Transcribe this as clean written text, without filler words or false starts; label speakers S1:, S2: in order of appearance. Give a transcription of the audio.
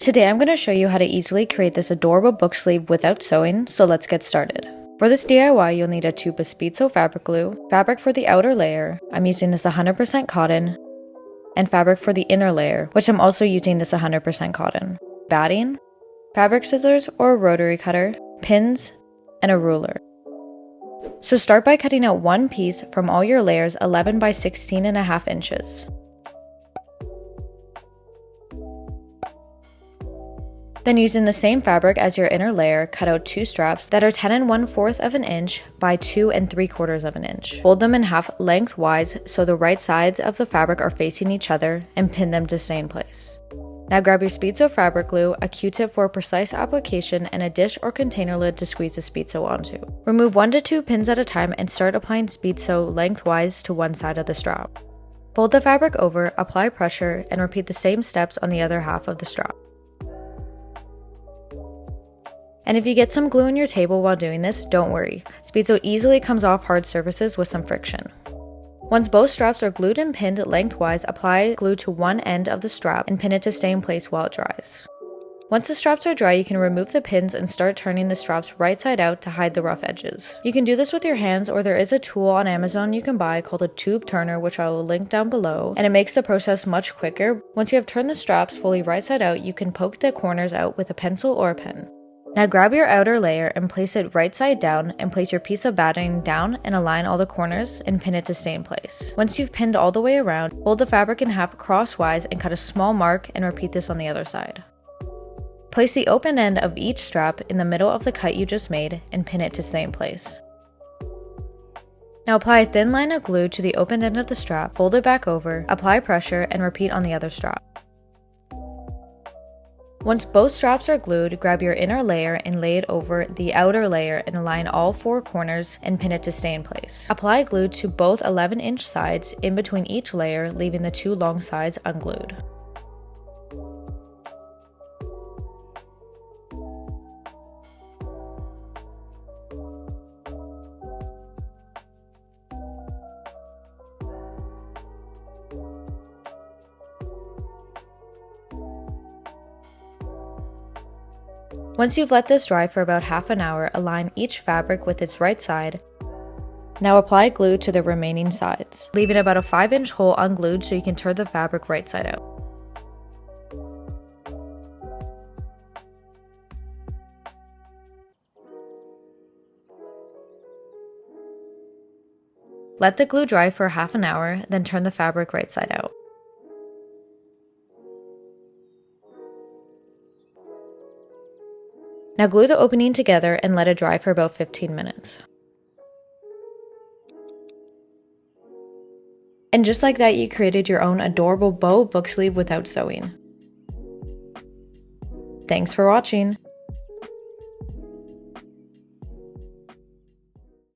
S1: Today I'm going to show you how to easily create this adorable book sleeve without sewing, so let's get started. For this DIY, you'll need a tube of speedsew fabric glue, fabric for the outer layer, I'm using this 100% cotton, and fabric for the inner layer, which I'm also using this 100% cotton, batting, fabric scissors or a rotary cutter, pins, and a ruler. So start by cutting out one piece from all your layers 11 by 16.5 inches. Then using the same fabric as your inner layer, cut out two straps that are 10 1/4 of an inch by 2 3/4 of an inch. Fold them in half lengthwise so the right sides of the fabric are facing each other and pin them to stay in place. Now grab your speedsew fabric glue, a Q-tip for precise application, and a dish or container lid to squeeze the speedsew onto. Remove 1 to 2 pins at a time and start applying speedsew lengthwise to one side of the strap. Fold the fabric over, apply pressure, and repeat the same steps on the other half of the strap. And if you get some glue on your table while doing this, don't worry. Speedsew easily comes off hard surfaces with some friction. Once both straps are glued and pinned lengthwise, apply glue to one end of the strap and pin it to stay in place while it dries. Once the straps are dry, you can remove the pins and start turning the straps right side out to hide the rough edges. You can do this with your hands, or there is a tool on Amazon you can buy called a tube turner, which I will link down below, and it makes the process much quicker. Once you have turned the straps fully right side out, you can poke the corners out with a pencil or a pen. Now grab your outer layer and place it right side down, and place your piece of batting down and align all the corners and pin it to stay in place. Once you've pinned all the way around, fold the fabric in half crosswise and cut a small mark, and repeat this on the other side. Place the open end of each strap in the middle of the cut you just made and pin it to stay in place. Now apply a thin line of glue to the open end of the strap, fold it back over, apply pressure, and repeat on the other strap. Once both straps are glued, grab your inner layer and lay it over the outer layer and align all four corners and pin it to stay in place. Apply glue to both 11-inch sides in between each layer, leaving the two long sides unglued. Once you've let this dry for about half an hour, align each fabric with its right side. Now apply glue to the remaining sides, leaving about a 5-inch hole unglued so you can turn the fabric right side out. Let the glue dry for half an hour, then turn the fabric right side out. Now glue the opening together and let it dry for about 15 minutes. And just like that, you created your own adorable bow book sleeve without sewing. Thanks for watching!